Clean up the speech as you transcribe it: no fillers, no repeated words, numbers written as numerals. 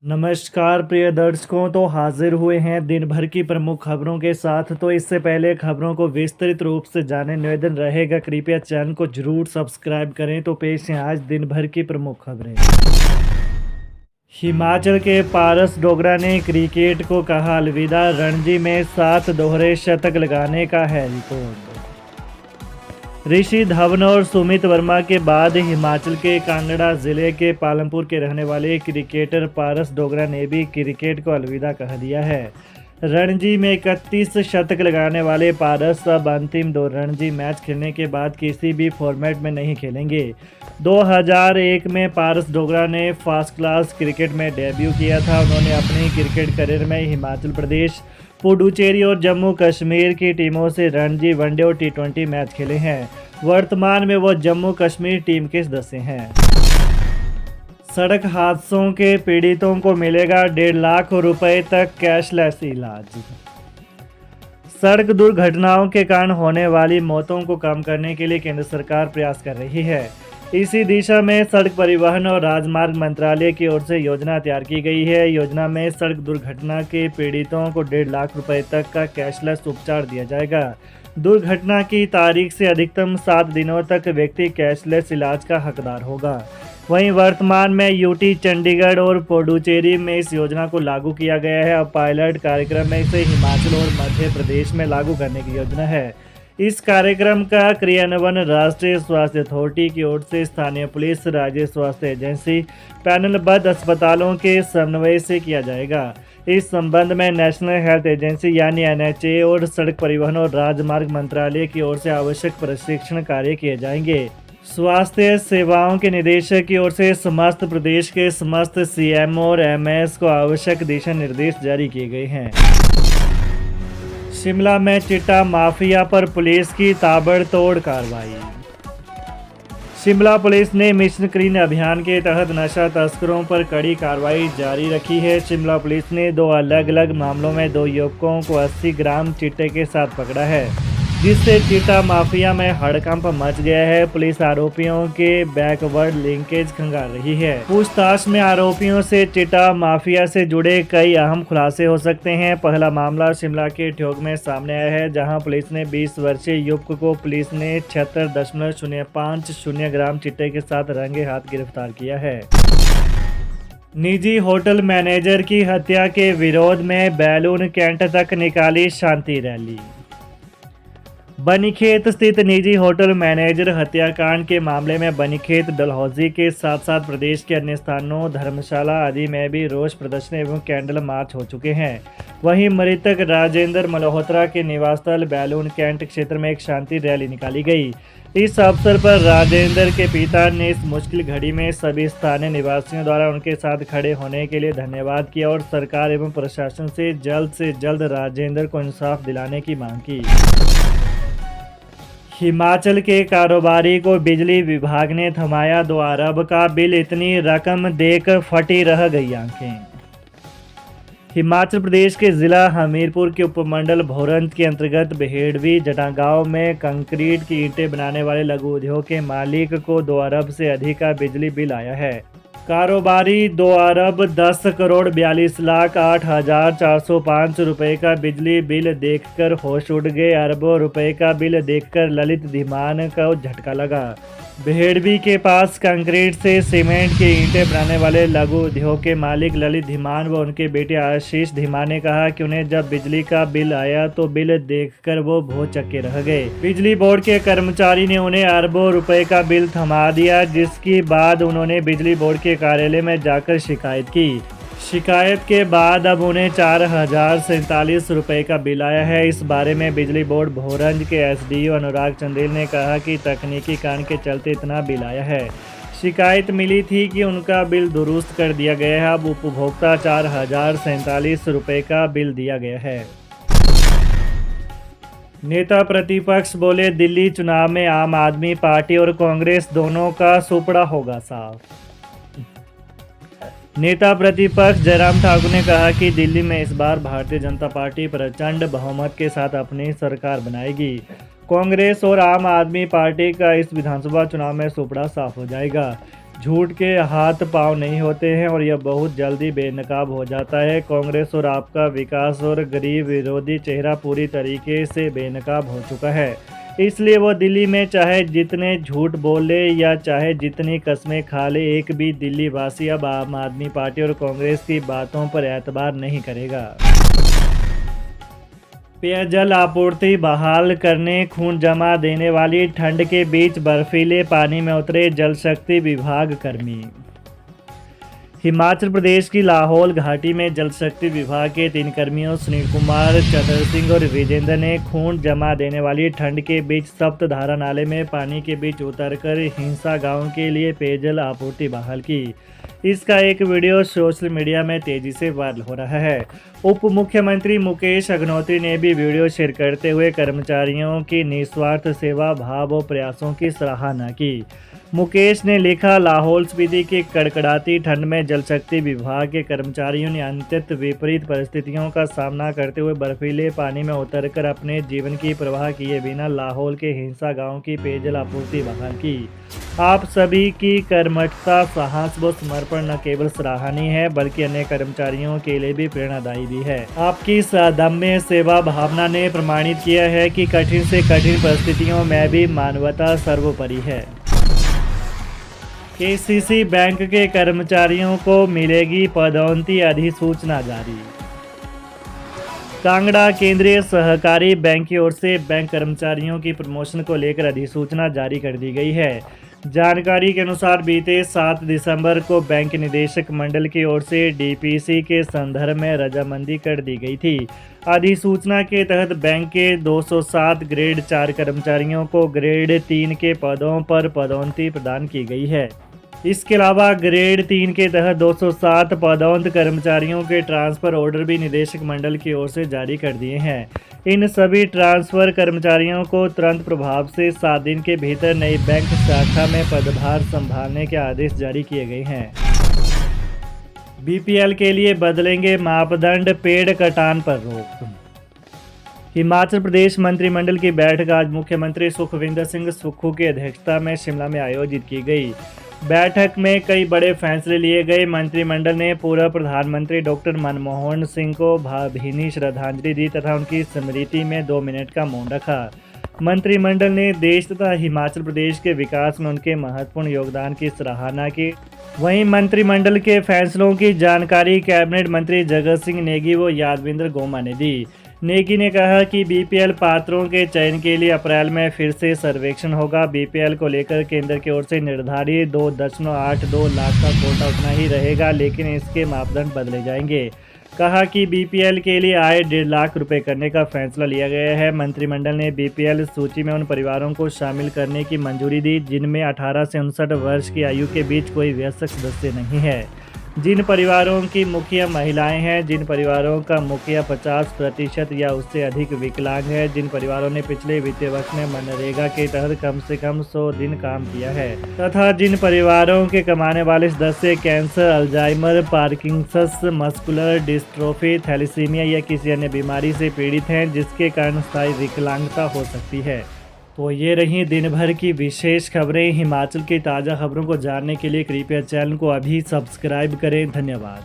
नमस्कार प्रिय दर्शकों, तो हाजिर हुए हैं दिन भर की प्रमुख खबरों के साथ। तो इससे पहले खबरों को विस्तृत रूप से जाने निवेदन रहेगा, कृपया चैनल को जरूर सब्सक्राइब करें। तो पेश हैं आज दिन भर की प्रमुख खबरें। हिमाचल के पारस डोगरा ने क्रिकेट को कहा अलविदा, रणजी में 7 दोहरे शतक लगाने का है रिकॉर्ड। ऋषि धवन और सुमित वर्मा के बाद हिमाचल के कांगड़ा जिले के पालमपुर के रहने वाले क्रिकेटर पारस डोगरा ने भी क्रिकेट को अलविदा कह दिया है। रणजी में 31 शतक लगाने वाले पारस अब अंतिम 2 रणजी मैच खेलने के बाद किसी भी फॉर्मेट में नहीं खेलेंगे। 2001 में पारस डोगरा ने फर्स्ट क्लास क्रिकेट में डेब्यू किया था। उन्होंने अपनी क्रिकेट करियर में हिमाचल प्रदेश, पुडुचेरी और जम्मू कश्मीर की टीमों से रणजी, वनडे और टी20 मैच खेले हैं। वर्तमान में वो जम्मू कश्मीर टीम के सदस्य हैं। सड़क हादसों के पीड़ितों को मिलेगा 1.5 लाख रुपए तक कैशलेस इलाज। सड़क दुर्घटनाओं के कारण होने वाली मौतों को कम करने के लिए केंद्र सरकार प्रयास कर रही है। इसी दिशा में सड़क परिवहन और राजमार्ग मंत्रालय की ओर से योजना तैयार की गई है। योजना में सड़क दुर्घटना के पीड़ितों को 1.5 लाख रुपए तक का कैशलेस उपचार दिया जाएगा। दुर्घटना की तारीख से अधिकतम 7 दिनों तक व्यक्ति कैशलेस इलाज का हकदार होगा। वहीं वर्तमान में यूटी, चंडीगढ़ और पुडुचेरी में इस योजना को लागू किया गया है। अब पायलट कार्यक्रम में इसे हिमाचल और मध्य प्रदेश में लागू करने की योजना है। इस कार्यक्रम का क्रियान्वयन राष्ट्रीय स्वास्थ्य अथॉरिटी की ओर से स्थानीय पुलिस, राज्य स्वास्थ्य एजेंसी, पैनलबद्ध अस्पतालों के समन्वय से किया जाएगा। इस संबंध में नेशनल हेल्थ एजेंसी यानी NHA और सड़क परिवहन और राजमार्ग मंत्रालय की ओर से आवश्यक प्रशिक्षण कार्य किए जाएंगे। स्वास्थ्य सेवाओं के निदेशक की ओर से समस्त प्रदेश के समस्त CMO और MS को आवश्यक दिशा निर्देश जारी किए गए हैं। शिमला में चिट्टा माफिया पर पुलिस की ताबड़तोड़ कार्रवाई। शिमला पुलिस ने मिशन ग्रीन अभियान के तहत नशा तस्करों पर कड़ी कार्रवाई जारी रखी है। शिमला पुलिस ने 2 अलग अलग मामलों में 2 युवकों को 80 ग्राम चिट्टे के साथ पकड़ा है, जिससे चिट्टा माफिया में हड़कंप मच गया है। पुलिस आरोपियों के बैकवर्ड लिंकेज खंगाल रही है। पूछताछ में आरोपियों से चिट्टा माफिया से जुड़े कई अहम खुलासे हो सकते हैं। पहला मामला शिमला के ठियोग में सामने आया है, जहां पुलिस ने 20 वर्षीय युवक को पुलिस ने 76.050 ग्राम चिट्टे के साथ रंगे हाथ गिरफ्तार किया है। निजी होटल मैनेजर की हत्या के विरोध में बैलून कैंट तक निकाली शांति रैली। बनीखेत स्थित निजी होटल मैनेजर हत्याकांड के मामले में बनीखेत, डलहौजी के साथ साथ प्रदेश के अन्य स्थानों, धर्मशाला आदि में भी रोष प्रदर्शन एवं कैंडल मार्च हो चुके हैं। वहीं मृतक राजेंद्र मल्होत्रा के निवास स्थल बैलून कैंट क्षेत्र में एक शांति रैली निकाली गई। इस अवसर पर राजेंद्र के पिता ने इस मुश्किल घड़ी में सभी स्थानीय निवासियों द्वारा उनके साथ खड़े होने के लिए धन्यवाद किया और सरकार एवं प्रशासन से जल्द राजेंद्र को इंसाफ दिलाने की मांग की। हिमाचल के कारोबारी को बिजली विभाग ने थमाया 2 अरब का बिल, इतनी रकम देकर फटी रह गई आंखें। हिमाचल प्रदेश के जिला हमीरपुर के उपमंडल भोरंज के अंतर्गत भेड़वी जटागांव में कंक्रीट की ईंटें बनाने वाले लघु उद्योग के मालिक को 2 अरब से अधिक का बिजली बिल आया है। कारोबारी 2 अरब 10 करोड़ 42 लाख 8,405 रुपए का बिजली बिल देखकर होश उड़ गए। अरबों रुपए का बिल देखकर ललित धीमान को झटका लगा। भेड़वी के पास कंक्रीट से सीमेंट की ईंटें बनाने वाले लघु उद्योग के मालिक ललित धीमान व उनके बेटे आशीष धीमान ने कहा कि उन्हें जब बिजली का बिल आया तो बिल देखकर वो भौचक्के रह गए। बिजली बोर्ड के कर्मचारी ने उन्हें अरबों रुपए का बिल थमा दिया, जिसके बाद उन्होंने बिजली बोर्ड के कार्यालय में जाकर शिकायत की। शिकायत के बाद अब उन्हें 4,047 रुपये का बिल आया है। इस बारे में बिजली बोर्ड भोरंज के SDO अनुराग चंदेल ने कहा कि तकनीकी कारण के चलते इतना बिल आया है। शिकायत मिली थी कि उनका बिल दुरुस्त कर दिया गया है। अब उपभोक्ता 4,047 रुपये का बिल दिया गया है। नेता प्रतिपक्ष बोले, दिल्ली चुनाव में आम आदमी पार्टी और कांग्रेस दोनों का सुपड़ा होगा साफ। नेता प्रतिपक्ष जयराम ठाकुर ने कहा कि दिल्ली में इस बार भारतीय जनता पार्टी प्रचंड बहुमत के साथ अपनी सरकार बनाएगी। कांग्रेस और आम आदमी पार्टी का इस विधानसभा चुनाव में सुपड़ा साफ हो जाएगा। झूठ के हाथ पांव नहीं होते हैं और यह बहुत जल्दी बेनकाब हो जाता है। कांग्रेस और आपका विकास और गरीब विरोधी चेहरा पूरी तरीके से बेनकाब हो चुका है। इसलिए वो दिल्ली में चाहे जितने झूठ बोले या चाहे जितनी कस्में खा ले, एक भी दिल्ली वासी अब आम आदमी पार्टी और कांग्रेस की बातों पर एतबार नहीं करेगा। पेयजल आपूर्ति बहाल करने खून जमा देने वाली ठंड के बीच बर्फीले पानी में उतरे जल शक्ति विभाग कर्मी। हिमाचल प्रदेश की लाहौल घाटी में जल शक्ति विभाग के 3 कर्मियों सुनील कुमार, चतर सिंह और विजेंद्र ने खून जमा देने वाली ठंड के बीच सप्तधारा नाले में पानी के बीच उतरकर हिंसा गांव के लिए पेयजल आपूर्ति बहाल की। इसका एक वीडियो सोशल मीडिया में तेजी से वायरल हो रहा है। उप मुख्यमंत्री मुकेश अग्निहोत्री ने भी वीडियो शेयर करते हुए कर्मचारियों की निस्वार्थ सेवा भाव और प्रयासों की सराहना की। मुकेश ने लिखा, लाहौल स्पीति की कड़कड़ाती ठंड में जल शक्ति विभाग के कर्मचारियों ने अत्यंत विपरीत परिस्थितियों का सामना करते हुए बर्फीले पानी में उतरकर अपने जीवन की परवाह किए बिना लाहौल के हिंसा गांव की पेयजल आपूर्ति बहाल की। आप सभी की कर्मठता, साहस व समर्पण न केवल सराहनीय है बल्कि अन्य कर्मचारियों के लिए भी प्रेरणादायी भी है। आपकी इस अदम्य सेवा भावना ने प्रमाणित किया है कि कठिन से कठिन परिस्थितियों में भी मानवता सर्वोपरि है। केसीसी बैंक के कर्मचारियों को मिलेगी पदोन्नति अधिसूचना जारी। कांगड़ा केंद्रीय सहकारी बैंक की ओर से बैंक कर्मचारियों की प्रमोशन को लेकर अधिसूचना जारी कर दी गई है। जानकारी के अनुसार बीते 7 दिसंबर को बैंक निदेशक मंडल की ओर से डीपीसी के संदर्भ में रजामंदी कर दी गई थी। अधिसूचना के तहत बैंक के 207 ग्रेड 4 कर्मचारियों को ग्रेड 3 के पदों पर पदोन्नति प्रदान की गई है। इसके अलावा ग्रेड 3 के तहत 207 पदोन्नत कर्मचारियों के ट्रांसफर ऑर्डर भी निदेशक मंडल की ओर से जारी कर दिए हैं। इन सभी ट्रांसफर कर्मचारियों को तुरंत प्रभाव से 7 दिन के भीतर नई बैंक शाखा में पदभार संभालने के आदेश जारी किए गए हैं। बीपीएल के लिए बदलेंगे मापदंड, पेड़ कटान पर रोक। हिमाचल प्रदेश मंत्रिमंडल की बैठक आज मुख्यमंत्री सुखविंदर सिंह सुक्खू की अध्यक्षता में शिमला में आयोजित की गई। बैठक में कई बड़े फैसले लिए गए। मंत्रिमंडल ने पूर्व प्रधानमंत्री डॉक्टर मनमोहन सिंह को भावभीनी श्रद्धांजलि दी तथा उनकी स्मृति में 2 मिनट का मौन रखा। मंत्रिमंडल ने देश तथा हिमाचल प्रदेश के विकास में उनके महत्वपूर्ण योगदान की सराहना की। वहीं मंत्रिमंडल के फैसलों की जानकारी कैबिनेट मंत्री जगत सिंह नेगी व यादविंद्र गोमा ने दी। नेगी ने कहा कि बीपीएल पात्रों के चयन के लिए अप्रैल में फिर से सर्वेक्षण होगा। बीपीएल को लेकर केंद्र की ओर से निर्धारित 2.82 लाख का कोटा उतना ही रहेगा, लेकिन इसके मापदंड बदले जाएंगे। कहा कि बीपीएल के लिए आय 1.5 लाख रुपए करने का फैसला लिया गया है। मंत्रिमंडल ने बीपीएल सूची में उन परिवारों को शामिल करने की मंजूरी दी जिनमें 18 से 59 वर्ष की आयु के बीच कोई वयस्क सदस्य नहीं है, जिन परिवारों की मुखिया महिलाएं हैं, जिन परिवारों का मुखिया 50% या उससे अधिक विकलांग है, जिन परिवारों ने पिछले वित्तीय वर्ष में मनरेगा के तहत कम से कम 100 दिन काम किया है तथा जिन परिवारों के कमाने वाले सदस्य cancer, Alzheimer's, Parkinson's, muscular dystrophy, thalassemia या किसी अन्य बीमारी से पीड़ित हैं जिसके कारण स्थायी विकलांगता हो सकती है। तो ये रही दिन भर की विशेष खबरें। हिमाचल की ताज़ा खबरों को जानने के लिए कृपया चैनल को अभी सब्सक्राइब करें। धन्यवाद।